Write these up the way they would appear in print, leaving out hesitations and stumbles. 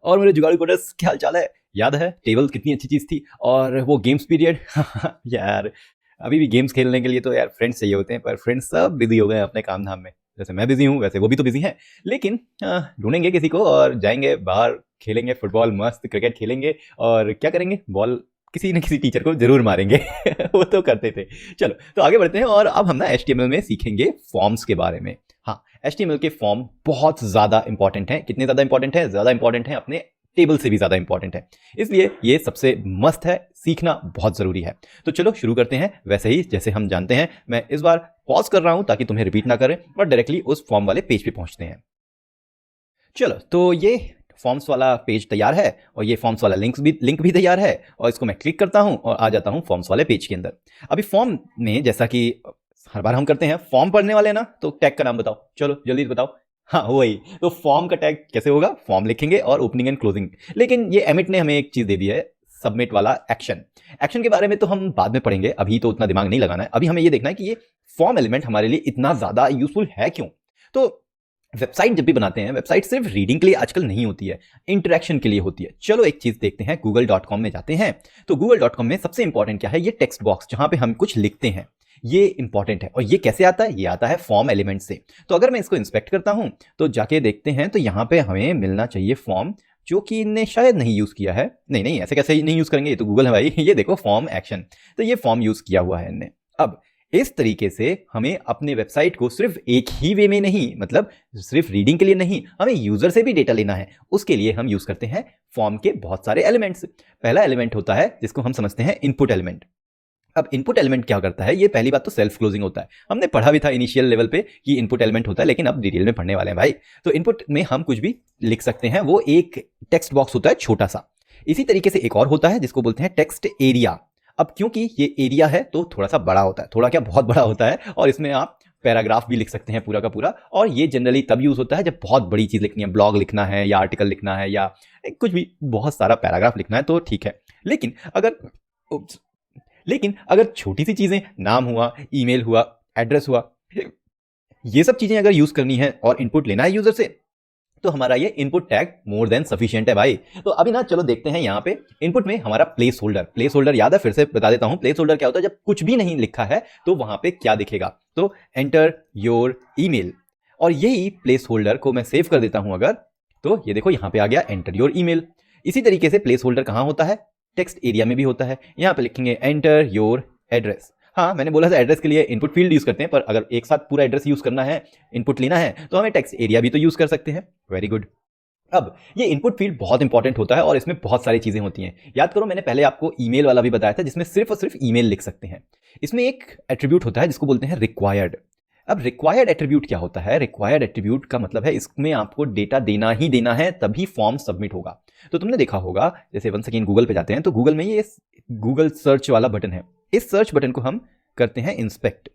और मेरे जुगाड़ू कोडर्स, क्या हाल चाल है? याद है टेबल कितनी अच्छी चीज़ थी? और वो गेम्स पीरियड यार, अभी भी गेम्स खेलने के लिए तो यार फ्रेंड्स चाहिए होते हैं, पर फ्रेंड्स सब बिजी हो गए हैं अपने काम धाम में। जैसे मैं बिजी हूँ वैसे वो भी तो बिजी हैं, लेकिन ढूंढेंगे किसी को और जाएंगे बाहर, खेलेंगे फुटबॉल, मस्त क्रिकेट खेलेंगे। और क्या करेंगे, बॉल किसी न किसी टीचर को जरूर मारेंगे। वो तो करते थे। चलो तो आगे बढ़ते हैं, और अब हम ना HTML में सीखेंगे फॉर्म्स के बारे में। हाँ, HTML के फॉर्म बहुत ज़्यादा इंपॉर्टेंट हैं। कितने ज़्यादा इंपॉर्टेंट है? ज़्यादा इंपॉर्टेंट है, अपने टेबल से भी ज़्यादा इंपॉर्टेंट है। इसलिए ये सबसे मस्त है, सीखना बहुत ज़रूरी है। तो चलो शुरू करते हैं। वैसे ही जैसे हम जानते हैं, मैं इस बार पॉज कर रहा हूं ताकि तुम्हें रिपीट ना करें, और डायरेक्टली उस फॉर्म वाले पेज पे पहुंचते हैं। चलो तो ये फॉर्म्स वाला पेज तैयार है, और ये फॉर्म्स वाला लिंक भी तैयार है, और इसको मैं क्लिक करता हूं और आ जाता हूं फॉर्म्स वाले पेज के अंदर। अभी फॉर्म में जैसा कि हर बार हम करते हैं, फॉर्म पढ़ने वाले ना, तो टैग का नाम बताओ, चलो जल्दी से बताओ। हाँ वही, तो फॉर्म का टैग कैसे होगा? फॉर्म लिखेंगे और ओपनिंग एंड क्लोजिंग। लेकिन ये एमिट ने हमें एक चीज दे दी है, सबमिट वाला एक्शन। एक्शन के बारे में तो हम बाद में पढ़ेंगे, अभी तो उतना दिमाग नहीं लगाना है। अभी हमें ये देखना है कि ये फॉर्म एलिमेंट हमारे लिए इतना ज्यादा यूजफुल है क्यों। तो वेबसाइट जब भी बनाते हैं, वेबसाइट सिर्फ रीडिंग के लिए आजकल नहीं होती है, इंटरेक्शन के लिए होती है। चलो एक चीज देखते हैं, google.com में जाते हैं। तो google.com में सबसे इंपॉर्टेंट क्या है? ये टेक्स्ट बॉक्स जहां पे हम कुछ लिखते हैं, ये इंपॉर्टेंट है। और ये कैसे आता है? ये आता है फॉर्म एलिमेंट से। तो अगर मैं इसको इंस्पेक्ट करता हूं तो जाके देखते हैं, तो यहां पे हमें मिलना चाहिए फॉर्म, जो कि इनने शायद नहीं यूज किया है। नहीं नहीं, ऐसे कैसे नहीं यूज करेंगे, ये तो गूगल है भाई। ये देखो फॉर्म एक्शन, तो ये फॉर्म यूज किया हुआ है इनने। अब इस तरीके से हमें अपने वेबसाइट को सिर्फ एक ही वे में नहीं, मतलब सिर्फ रीडिंग के लिए नहीं, हमें यूजर से भी डेटा लेना है। उसके लिए हम यूज करते हैं फॉर्म के बहुत सारे एलिमेंट्स। पहला एलिमेंट होता है जिसको हम समझते हैं इनपुट एलिमेंट। अब इनपुट एलिमेंट क्या करता है? ये पहली बात तो सेल्फ क्लोजिंग होता है। हमने पढ़ा भी था इनिशियल लेवल पे कि इनपुट एलिमेंट होता है, लेकिन अब डिटेल में पढ़ने वाले हैं भाई। तो इनपुट में हम कुछ भी लिख सकते हैं, वो एक टेक्स्ट बॉक्स होता है छोटा सा। इसी तरीके से एक और होता है जिसको बोलते हैं टेक्स्ट एरिया। अब क्योंकि ये एरिया है तो थोड़ा सा बड़ा होता है, थोड़ा क्या बहुत बड़ा होता है, और इसमें आप पैराग्राफ भी लिख सकते हैं पूरा का पूरा। और ये जनरली तब यूज होता है जब बहुत बड़ी चीज लिखनी है, ब्लॉग लिखना है या आर्टिकल लिखना है या कुछ भी बहुत सारा पैराग्राफ लिखना है, तो ठीक है। लेकिन अगर लेकिन अगर छोटी सी चीजें, नाम हुआ, ईमेल हुआ, एड्रेस हुआ, ये सब चीजें अगर यूज करनी है और इनपुट लेना है यूजर से, तो हमारा ये input tag more than sufficient है भाई। तो अभी ना चलो देखते हैं यहाँ पे इनपुट में हमारा प्लेस होल्डर याद है? फिर से बता देता हूं, प्लेस होल्डर क्या होता है? जब कुछ भी नहीं लिखा है तो वहां पे क्या दिखेगा? तो एंटर योर ईमेल, और यही प्लेस होल्डर को मैं सेव कर देता हूं अगर, तो ये देखो यहाँ पे आ गया एंटर योर ईमेल। इसी तरीके से प्लेस होल्डर कहाँ होता है? टेक्स्ट एरिया में भी होता है। यहाँ पे लिखेंगे एंटर योर एड्रेस। हाँ, मैंने बोला था एड्रेस के लिए इनपुट फील्ड यूज करते हैं, पर अगर एक साथ पूरा एड्रेस यूज करना है, इनपुट लेना है, तो हमें टेक्स्ट एरिया भी तो यूज कर सकते हैं। Very good. अब ये इनपुट फील्ड बहुत इंपॉर्टेंट होता है, और इसमें बहुत सारी चीजें होती हैं। याद करो, मैंने पहले आपको ईमेल वाला भी बताया था, जिसमें सिर्फ और सिर्फ ईमेल लिख सकते हैं। इसमें एक एट्रीब्यूट होता है जिसको बोलते हैं रिक्वायर्ड। अब रिक्वायर्ड एट्रीब्यूट क्या होता है? रिक्वायर्ड एट्रीब्यूट का मतलब है इसमें आपको डेटा देना ही देना है, तभी फॉर्म सबमिट होगा। तो तुमने देखा होगा, जैसे वन सेकेंड गूगल पे जाते हैं, तो गूगल में ये गूगल सर्च वाला बटन है। इस सर्च बटन को हम करते हैं इंस्पेक्ट।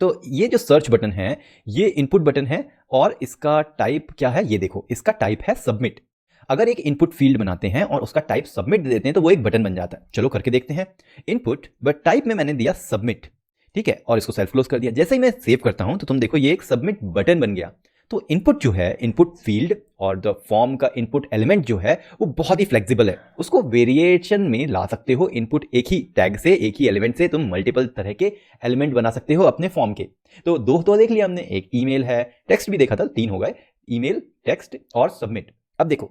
तो ये जो सर्च बटन है, ये इनपुट बटन है, और इसका टाइप क्या है? ये देखो, इसका टाइप है सबमिट। अगर एक इनपुट फील्ड बनाते हैं और उसका टाइप सबमिट दे देते हैं, तो वो एक बटन बन जाता है। चलो करके देखते हैं। इनपुट बट टाइप में मैंने दिया सबमिट, ठीक है, और इसको सेल्फ क्लोज कर दिया। जैसे ही मैं सेव करता हूं तो तुम देखो ये एक सबमिट बटन बन गया। तो इनपुट जो है, इनपुट फील्ड और द फॉर्म का इनपुट एलिमेंट जो है, वो बहुत ही फ्लेक्सिबल है। उसको वेरिएशन में ला सकते हो। इनपुट एक ही टैग से, एक ही एलिमेंट से तुम मल्टीपल तरह के एलिमेंट बना सकते हो अपने फॉर्म के। तो दो तो देख लिया हमने, एक ईमेल है, टेक्स्ट भी देखा था, 3 हो गए, ईमेल, टेक्स्ट और सबमिट। अब देखो,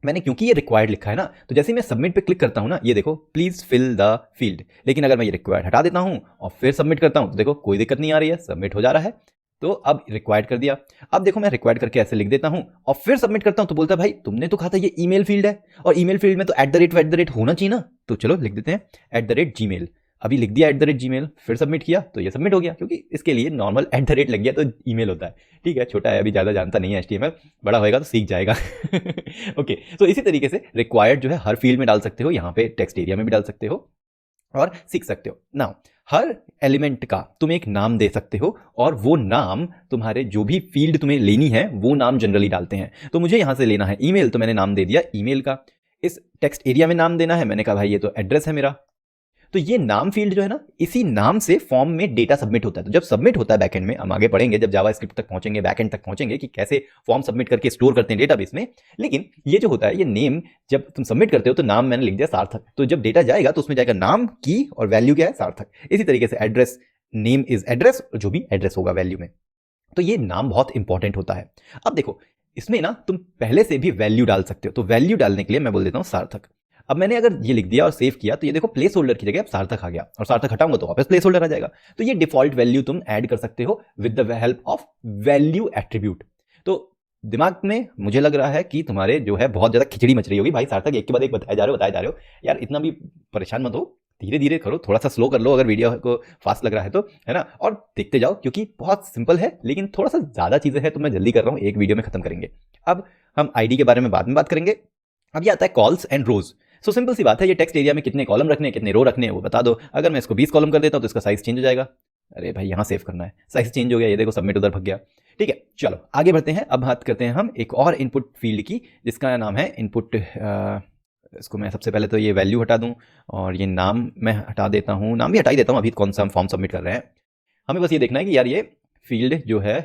मैंने क्योंकि ये रिक्वायर्ड लिखा है ना, तो जैसे ही मैं सबमिट पे क्लिक करता हूं ना, ये देखो प्लीज फिल द फील्ड। लेकिन अगर मैं ये रिक्वायर्ड हटा देता हूं और फिर सबमिट करता हूं, तो देखो कोई दिक्कत नहीं आ रही है, सबमिट हो जा रहा है। तो अब रिक्वायर्ड कर दिया। अब देखो मैं रिक्वायर्ड करके ऐसे लिख देता हूं और फिर सबमिट करता हूं, तो बोलता है भाई तुमने तो कहा था ये ईमेल फील्ड है, और ईमेल फील्ड में तो @ होना चाहिए ना। तो चलो लिख देते हैं @gmail। अभी लिख दिया @gmail, फिर सबमिट किया तो ये सबमिट हो गया, क्योंकि इसके लिए नॉर्मल @ लग गया तो ईमेल होता है। ठीक है, छोटा है, अभी ज़्यादा जानता नहीं है HTML, बड़ा होएगा तो सीख जाएगा। ओके, तो इसी तरीके से रिक्वायर्ड जो है हर फील्ड में डाल सकते हो, यहाँ पे टेक्स्ट एरिया में भी डाल सकते हो और सीख सकते हो। नाउ हर एलिमेंट का तुम एक नाम दे सकते हो, और वो नाम तुम्हारे जो भी फील्ड तुम्हें लेनी है वो नाम जनरली डालते हैं। तो मुझे यहाँ से लेना है ईमेल, तो मैंने नाम दे दिया ईमेल का। इस टेक्स्ट एरिया में नाम देना है, मैंने कहा भाई ये तो एड्रेस है मेरा। तो ये नाम फील्ड जो है ना, इसी नाम से फॉर्म में डेटा सबमिट होता है। तो जब सबमिट होता है बैकएंड में, हम आगे पढ़ेंगे जब जावास्क्रिप्ट तक पहुंचेंगे, बैकएंड तक पहुंचेंगे कि कैसे फॉर्म सबमिट करके स्टोर करते हैं डेटाबेस में। लेकिन ये जो होता है, ये नेम जब तुम सबमिट करते हो तो नाम मैंने लिख दिया सार्थक, तो जब डेटा जाएगा तो उसमें जाएगा नाम की और वैल्यू क्या है, सार्थक। इसी तरीके से एड्रेस, नेम इज एड्रेस, जो भी एड्रेस होगा वैल्यू में। तो ये नाम बहुत इंपॉर्टेंट होता है। अब देखो इसमें ना तुम पहले से भी वैल्यू डाल सकते हो, तो वैल्यू डालने के लिए मैं बोल देता हूं सार्थक। अब मैंने अगर ये लिख दिया और सेव किया तो ये देखो प्लेस होल्डर की जगह अब सार्थक आ गया, और सार्थक हटाऊंगा तो वापस प्लेस होल्डर आ जाएगा। तो ये डिफॉल्ट वैल्यू तुम ऐड कर सकते हो with the help of value attribute. तो दिमाग में मुझे लग रहा है कि तुम्हारे जो है बहुत ज्यादा खिचड़ी मच रही होगी, भाई सार्थक एक के बाद एक बताए जा रहे हो यार, इतना भी परेशान मत हो, धीरे धीरे करो, थोड़ा सा स्लो कर लो अगर वीडियो को फास्ट लग रहा है तो, है ना, और देखते जाओ क्योंकि बहुत सिंपल है लेकिन थोड़ा सा ज्यादा चीजें हैं तो मैं जल्दी कर रहा हूँ, एक वीडियो में खत्म करेंगे। अब हम आईडी के बारे में बाद में बात करेंगे। अब ये आता है कॉल्स एंड रोज। सो सिंपल सी बात है, ये टेक्स्ट एरिया में कितने कॉलम रखने हैं, कितने रो रखने हैं वो बता दो। अगर मैं इसको 20 कॉलम कर देता हूं तो इसका साइज चेंज हो जाएगा। अरे भाई यहाँ सेव करना है, साइज चेंज हो गया, ये देखो सबमिट उधर भग गया। ठीक है, चलो आगे बढ़ते हैं। अब बात करते हैं हम एक और इनपुट फील्ड की जिसका नाम है इनपुट। इसको मैं सबसे पहले तो ये वैल्यू हटा दूं और ये नाम मैं हटा देता हूं, नाम भी हटा ही देता हूं, अभी कौन सा हम फॉर्म सबमिट कर रहे हैं। हमें बस ये देखना है कि यार ये फील्ड जो है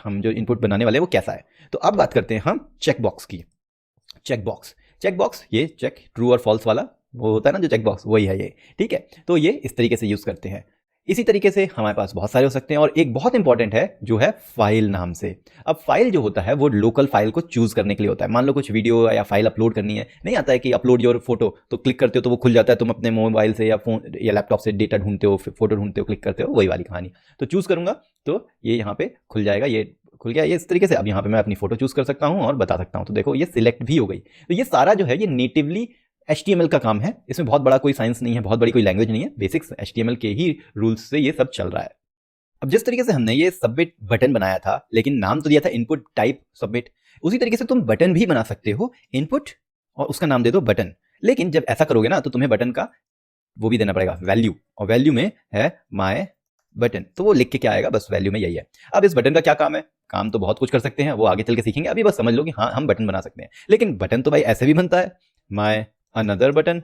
हम जो इनपुट बनाने वाले हैं वो कैसा है। तो अब बात करते हैं हम चेक बॉक्स की। चेक बॉक्स ये चेक ट्रू और फॉल्स वाला वो होता है ना जो चेक बॉक्स, वही है ये। ठीक है, तो ये इस तरीके से यूज करते हैं। इसी तरीके से हमारे पास बहुत सारे हो सकते हैं और एक बहुत इंपॉर्टेंट है जो है फाइल नाम से। अब फाइल जो होता है वो लोकल फाइल को चूज करने के लिए होता है। मान लो कुछ वीडियो या फाइल अपलोड करनी है, नहीं आता है कि अपलोड योर फोटो, तो क्लिक करते हो तो वो खुल जाता है, तुम अपने मोबाइल से या फोन या लैपटॉप से डेटा ढूंढते हो, फोटो ढूंढते हो, क्लिक करते हो, वही वाली कहानी। तो चूज करूंगा तो ये यहाँ पे खुल जाएगा, ये खुल गया ये इस तरीके से। अब यहाँ पे मैं अपनी फोटो चूज कर सकता हूँ और बता सकता हूँ, तो देखो ये सिलेक्ट भी हो गई। तो ये सारा जो है ये नेटिवली HTML का काम है, इसमें बहुत बड़ा कोई साइंस नहीं है, बहुत बड़ी कोई लैंग्वेज नहीं है, बेसिक्स HTML के ही रूल्स से ये सब चल रहा है। अब जिस तरीके से हमने ये सबमिट बटन बनाया था, लेकिन नाम तो दिया था इनपुट टाइप सबमिट, उसी तरीके से तुम बटन भी बना सकते हो, इनपुट और उसका नाम दे दो बटन। लेकिन जब ऐसा करोगे ना तो तुम्हें बटन का वो भी देना पड़ेगा वैल्यू, और वैल्यू में है माय बटन, तो वो लिख के क्या आएगा, बस वैल्यू में यही है। अब इस बटन का क्या काम है, काम तो बहुत कुछ कर सकते हैं, वो आगे चल के सीखेंगे, अभी बस समझ लो कि हाँ हम बटन बना सकते हैं। लेकिन बटन तो भाई ऐसे भी बनता है, माय अनदर बटन।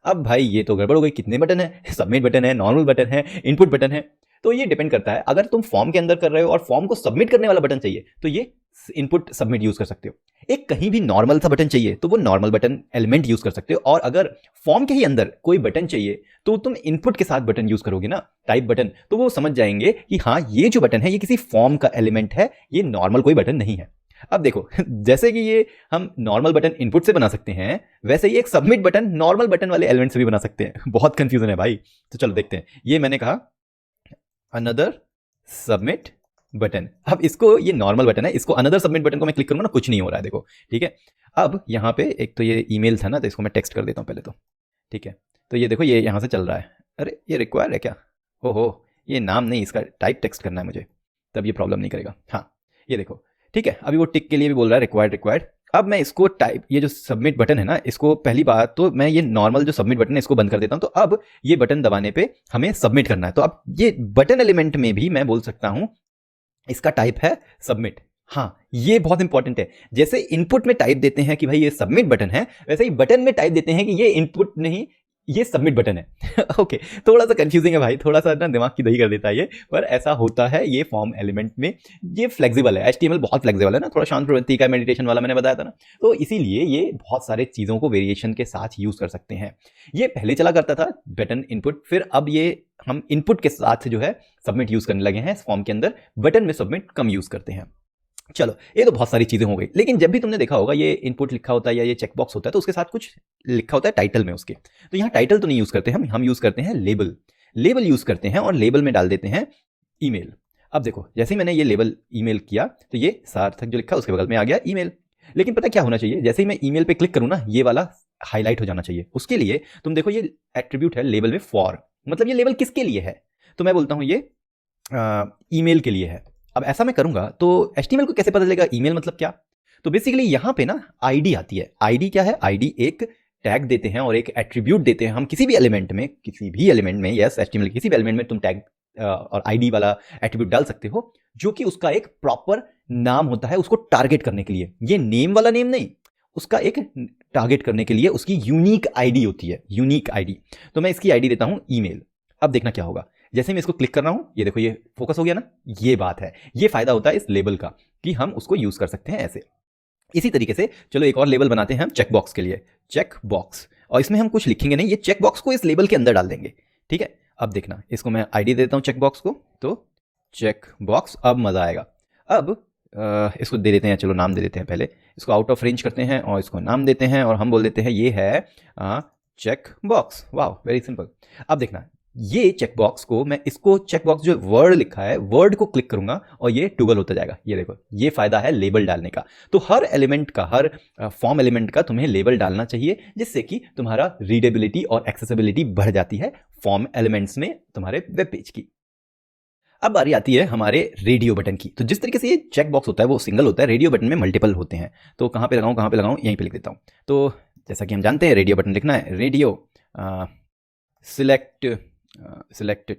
अब भाई ये तो गड़बड़ हो गई, कितने बटन है, सबमिट बटन है, नॉर्मल बटन है, इनपुट बटन है। तो ये डिपेंड करता है, अगर तुम फॉर्म के अंदर कर रहे हो और फॉर्म को सबमिट करने वाला बटन चाहिए तो ये इनपुट सबमिट यूज कर सकते हो। एक कहीं भी नॉर्मल सा बटन चाहिए तो वो नॉर्मल बटन एलिमेंट यूज कर सकते हो, और अगर फॉर्म के ही अंदर कोई बटन चाहिए तो तुम इनपुट के साथ बटन यूज करोगे ना, टाइप बटन, तो वो समझ जाएंगे कि हाँ ये जो बटन है ये किसी फॉर्म का एलिमेंट है, ये नॉर्मल कोई बटन नहीं है। अब देखो जैसे कि ये हम नॉर्मल बटन इनपुट से बना सकते हैं, वैसे ही एक सबमिट बटन नॉर्मल बटन वाले एलिमेंट से भी बना सकते हैं। बहुत कंफ्यूजन है भाई, तो चलो देखते हैं। ये मैंने कहा अनदर सबमिट बटन। अब इसको, ये नॉर्मल बटन है, इसको अनदर सबमिट बटन को मैं क्लिक करूंगा ना, कुछ नहीं हो रहा है, देखो। ठीक है, अब यहाँ पे एक तो ये ईमेल था ना, तो इसको मैं टेक्स्ट कर देता हूँ पहले तो। ठीक है, तो ये देखो ये यहाँ से चल रहा है। अरे ये रिक्वायर है क्या, ओहो ये नाम नहीं, इसका टाइप टेक्स्ट करना है मुझे, तब ये प्रॉब्लम नहीं करेगा। हाँ ये देखो, ठीक है, अभी वो टिक के लिए भी बोल रहा है रिक्वायर्ड। अब मैं इसको टाइप, ये जो सबमिट बटन है ना, इसको पहली बात तो मैं ये नॉर्मल जो सबमिट बटन है इसको बंद कर देता हूं। तो अब ये बटन दबाने पे हमें सबमिट करना है, तो अब ये बटन एलिमेंट में भी मैं बोल सकता हूं इसका टाइप है सबमिट। हाँ ये बहुत इंपॉर्टेंट है, जैसे इनपुट में टाइप देते हैं कि भाई ये सबमिट बटन है, वैसे ही बटन में टाइप देते हैं कि ये इनपुट नहीं, ये सबमिट बटन है। ओके, थोड़ा सा कंफ्यूजिंग है भाई, थोड़ा सा ना दिमाग की दही कर देता है ये, पर ऐसा होता है ये फॉर्म एलिमेंट में। ये फ्लेक्सिबल है, HTML बहुत फ्लेक्सिबल है ना, थोड़ा शांत प्रवृत्ति का मेडिटेशन वाला मैंने बताया था ना, तो इसीलिए ये बहुत सारे चीज़ों को वेरिएशन के साथ यूज कर सकते हैं। ये पहले चला करता था बटन इनपुट, फिर अब ये हम इनपुट के साथ जो है सबमिट यूज करने लगे हैं फॉर्म के अंदर, बटन में सबमिट कम यूज करते हैं। चलो ये तो बहुत सारी चीजें हो गई, लेकिन जब भी तुमने देखा होगा ये इनपुट लिखा होता है या ये चेकबॉक्स होता है तो उसके साथ कुछ लिखा होता है टाइटल में उसके, तो यहाँ टाइटल तो नहीं यूज करते हम यूज करते हैं लेबल यूज करते हैं, और लेबल में डाल देते हैं ईमेल। अब देखो जैसे ही मैंने ये लेबल ईमेल किया तो ये सार्थक जो लिखा उसके बगल में आ गया ईमेल। लेकिन पता क्या होना चाहिए, जैसे ही मैं ईमेल पे क्लिक करूँ ना, ये वाला हाईलाइट हो जाना चाहिए। उसके लिए तुम देखो ये एट्रीब्यूट है लेबल में फॉर, मतलब ये लेबल किसके लिए है, तो मैं बोलता हूँ ये ईमेल के लिए है। अब ऐसा मैं करूंगा तो HTML को कैसे पता चलेगा ईमेल मतलब क्या, तो बेसिकली यहां पे ना आईडी आती है। आईडी क्या है, आईडी एक टैग देते हैं और एक एट्रीब्यूट देते हैं हम किसी भी एलिमेंट में, यस HTML किसी भी एलिमेंट में तुम टैग और आईडी वाला एट्रीब्यूट डाल सकते हो, जो कि उसका एक प्रॉपर नाम होता है उसको टारगेट करने के लिए। ये नेम वाला नेम नहीं, उसका एक टारगेट करने के लिए उसकी यूनिक आईडी होती है, यूनिक आईडी। तो मैं इसकी आईडी देता हूं ईमेल। अब देखना क्या होगा, जैसे मैं इसको क्लिक कर रहा हूं, ये देखो ये फोकस हो गया ना। ये बात है, ये फायदा होता है इस लेबल का कि हम उसको यूज कर सकते हैं ऐसे। इसी तरीके से चलो एक और लेबल बनाते हैं हम चेक बॉक्स के लिए, चेक बॉक्स। और इसमें हम कुछ लिखेंगे नहीं, ये चेक बॉक्स को इस लेबल के अंदर डाल देंगे, ठीक है। अब देखना, इसको मैं आईडी देता हूं चेक बॉक्स को, तो चेक बॉक्स। अब मजा आएगा। अब इसको दे देते हैं, चलो नाम दे देते हैं, पहले इसको आउट ऑफ रेंज करते हैं और इसको नाम देते हैं और हम बोल देते हैं ये है चेक बॉक्स। वाह, वेरी सिंपल। अब देखना, ये चेक बॉक्स को मैं इसको चेक बॉक्स जो वर्ड लिखा है वर्ड को क्लिक करूंगा और ये टूगल होता जाएगा। ये देखो, ये फायदा है लेबल डालने का। तो हर एलिमेंट का, हर फॉर्म एलिमेंट का तुम्हें लेबल डालना चाहिए, जिससे कि तुम्हारा रीडेबिलिटी और एक्सेसिबिलिटी बढ़ जाती है फॉर्म एलिमेंट्स में तुम्हारे वेब पेज की। अब बारी आती है हमारे रेडियो बटन की। तो जिस तरीके से ये चेक बॉक्स होता है वो सिंगल होता है, रेडियो बटन में मल्टीपल होते हैं। तो कहाँ पे लगाऊं, कहाँ पे लगाऊं, यहीं पे लिख देता हूं। तो जैसा कि हम जानते हैं रेडियो बटन लिखना है, radio select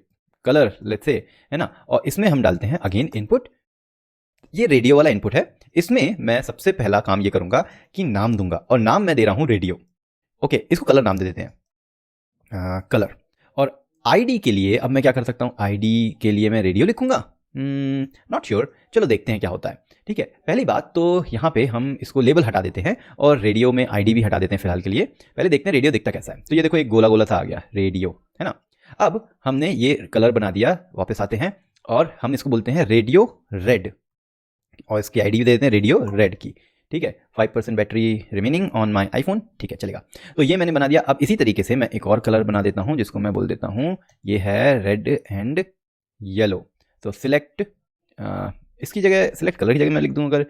colour let's say, है ना। और इसमें हम डालते हैं अगेन इनपुट। ये रेडियो वाला इनपुट है। इसमें मैं सबसे पहला काम ये करूंगा कि नाम दूंगा, और नाम मैं दे रहा हूं रेडियो। ओके, इसको कलर नाम दे देते हैं, कलर। और आईडी के लिए अब मैं क्या कर सकता हूं, आईडी के लिए मैं रेडियो लिखूंगा, नॉट श्योर, चलो देखते हैं क्या होता है। ठीक है, पहली बात तो यहाँ पे हम इसको लेबल हटा देते हैं और रेडियो में आईडी भी हटा देते हैं फिलहाल के लिए। पहले देखते हैं रेडियो दिखता कैसा है। तो ये देखो एक गोला गोला सा आ गया रेडियो, है ना। अब हमने ये कलर बना दिया, वापस आते हैं और हम इसको बोलते हैं रेडियो रेड, और इसकी आईडी भी दे देते हैं रेडियो रेड की। ठीक है, 5% battery remaining on my iPhone, ठीक है चलेगा। तो ये मैंने बना दिया। अब इसी तरीके से मैं एक और कलर बना देता हूं जिसको मैं बोल देता हूं ये है रेड एंड येलो। तो सिलेक्ट, इसकी जगह सिलेक्ट कलर की जगह मैं लिख दूं अगर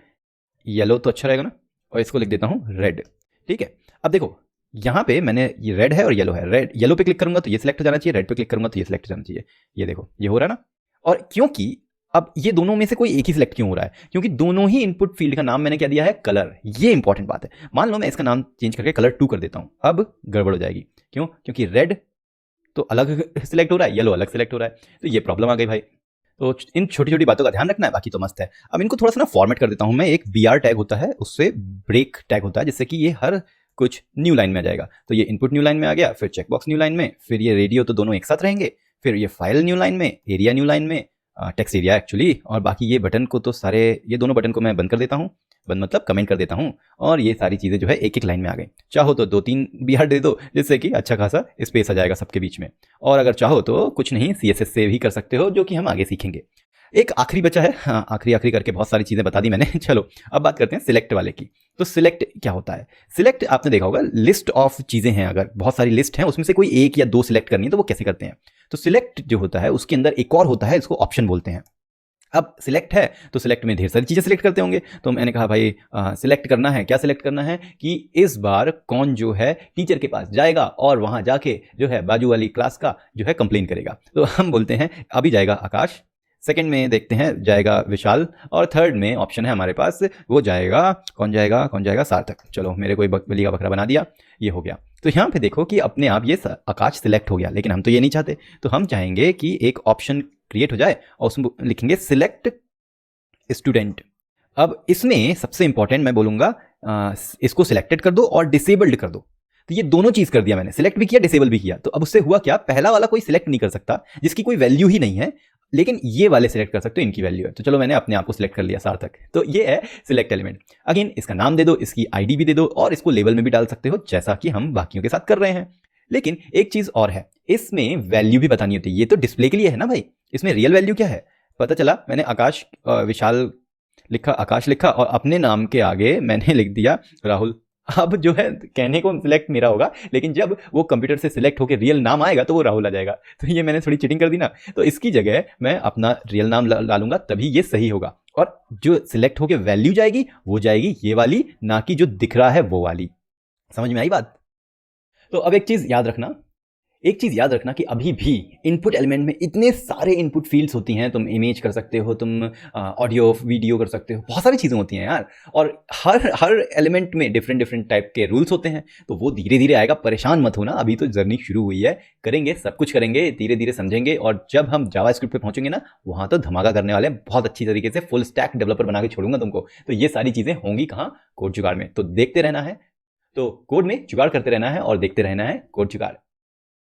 येलो तो अच्छा रहेगा ना, और इसको लिख देता हूं रेड। ठीक है, अब देखो यहाँ पे मैंने ये रेड है और येलो है, रेड येलो पे क्लिक करूंगा तो ये सिलेक्ट हो जाना चाहिए, रेड पे क्लिक करूंगा तो ये सिलेक्ट हो जाना चाहिए। ये देखो ये हो रहा है ना। और क्योंकि अब ये दोनों में से कोई एक ही सिलेक्ट क्यों हो रहा है, क्योंकि दोनों ही इनपुट फील्ड का नाम मैंने क्या दिया है, कलर। ये इंपॉर्टेंट बात है। मान लो मैं इसका नाम चेंज करके कलर 2 कर देता हूं, अब गड़बड़ हो जाएगी। क्यों, क्योंकि रेड तो अलग सिलेक्ट हो रहा है, येलो अलग सिलेक्ट हो रहा है, तो ये प्रॉब्लम आ गई भाई। तो इन छोटी छोटी बातों का ध्यान रखना है, बाकी तो मस्त है। अब इनको थोड़ा सा ना फॉर्मेट कर देता हूं मैं। एक BR टैग होता है, उससे ब्रेक टैग होता है, जिससे कि ये हर कुछ न्यू लाइन में आ जाएगा। तो ये इनपुट न्यू लाइन में आ गया, फिर चेकबॉक्स न्यू लाइन में, फिर ये रेडियो, तो दोनों एक साथ रहेंगे, फिर ये फाइल न्यू लाइन में, एरिया न्यू लाइन में, टेक्स्ट एरिया एक्चुअली। और बाकी ये बटन को तो सारे, ये दोनों बटन को मैं बंद कर देता हूँ, बंद मतलब कमेंट कर देता हूँ, और ये सारी चीज़ें जो है एक एक लाइन में आ गई। चाहो तो 2-3 BR दे दो, जिससे कि अच्छा खासा स्पेस आ जाएगा सबके बीच में। और अगर चाहो तो कुछ नहीं, CSS से भी कर सकते हो, जो कि हम आगे सीखेंगे। एक आखिरी बचा है, हाँ आखिरी करके बहुत सारी चीज़ें बता दी मैंने। चलो अब बात करते हैं सिलेक्ट वाले की। तो सिलेक्ट क्या होता है, सिलेक्ट आपने देखा होगा लिस्ट ऑफ चीज़ें हैं, अगर बहुत सारी लिस्ट हैं उसमें से कोई एक या दो सिलेक्ट करनी है तो वो कैसे करते हैं। तो सिलेक्ट जो होता है उसके अंदर एक और होता है, इसको ऑप्शन बोलते हैं। अब सिलेक्ट है तो सिलेक्ट में ढेर सारी चीज़ें सिलेक्ट करते होंगे, तो मैंने कहा भाई सिलेक्ट करना है, क्या सिलेक्ट करना है कि इस बार कौन जो है टीचर के पास जाएगा और वहाँ जाके जो है बाजू वाली क्लास का जो है कंप्लेन करेगा। तो हम बोलते हैं अभी जाएगा आकाश, सेकंड में देखते हैं जाएगा विशाल, और थर्ड में ऑप्शन है हमारे पास, वो जाएगा, कौन जाएगा सार्थक। चलो मेरे कोई बली का बकरा बना दिया, ये हो गया। तो यहाँ पे देखो कि अपने आप ये आकाश सिलेक्ट हो गया, लेकिन हम तो ये नहीं चाहते। तो हम चाहेंगे कि एक ऑप्शन क्रिएट हो जाए और उसमें लिखेंगे सिलेक्ट स्टूडेंट। अब इसमें सबसे इंपॉर्टेंट मैं बोलूंगा, इसको सिलेक्टेड कर दो और डिसेबल्ड कर दो। तो ये दोनों चीज कर दिया मैंने, सिलेक्ट भी किया डिसेबल भी किया। तो अब उससे हुआ क्या, पहला वाला कोई सिलेक्ट नहीं कर सकता जिसकी कोई वैल्यू ही नहीं है, लेकिन ये वाले सिलेक्ट कर सकते हो, इनकी वैल्यू है। तो चलो मैंने अपने आप को सिलेक्ट कर लिया सार्थक। तो ये है सिलेक्ट एलिमेंट। अगेन इसका नाम दे दो, इसकी आईडी भी दे दो, और इसको लेवल में भी डाल सकते हो जैसा कि हम बाकियों के साथ कर रहे हैं। लेकिन एक चीज और है, इसमें वैल्यू भी बतानी होती है। ये तो डिस्प्ले के लिए है ना भाई, इसमें रियल वैल्यू क्या है पता चला। मैंने आकाश विशाल लिखा, आकाश लिखा, और अपने नाम के आगे मैंने लिख दिया राहुल। अब जो है कहने को सिलेक्ट मेरा होगा, लेकिन जब वो कंप्यूटर से सिलेक्ट होकर रियल नाम आएगा तो वो राहुल आ जाएगा। तो ये मैंने थोड़ी चीटिंग कर दी ना। तो इसकी जगह मैं अपना रियल नाम डालूंगा, तभी ये सही होगा। और जो सिलेक्ट होकर वैल्यू जाएगी वो जाएगी ये वाली, ना कि जो दिख रहा है वो वाली। समझ में आई बात। तो अब एक चीज याद रखना, एक चीज़ याद रखना कि अभी भी इनपुट एलिमेंट में इतने सारे इनपुट फील्ड्स होती हैं। तुम इमेज कर सकते हो, तुम ऑडियो वीडियो कर सकते हो, बहुत सारी चीज़ें होती हैं यार। और हर हर एलिमेंट में डिफरेंट डिफरेंट टाइप के रूल्स होते हैं। तो वो धीरे धीरे आएगा, परेशान मत होना, अभी तो जर्नी शुरू हुई है। करेंगे, सब कुछ करेंगे, धीरे धीरे समझेंगे। और जब हम जावास्क्रिप्ट पे पहुंचेंगे ना, वहाँ तो धमाका करने वाले हैं। बहुत अच्छी तरीके से फुल स्टैक डेवलपर बना के छोड़ूंगा तुमको। तो ये सारी चीज़ें होंगी कहाँ? कोड जुगाड़ में। तो देखते रहना है, तो कोड में जुगाड़ करते रहना है और देखते रहना है कोड जुगाड़।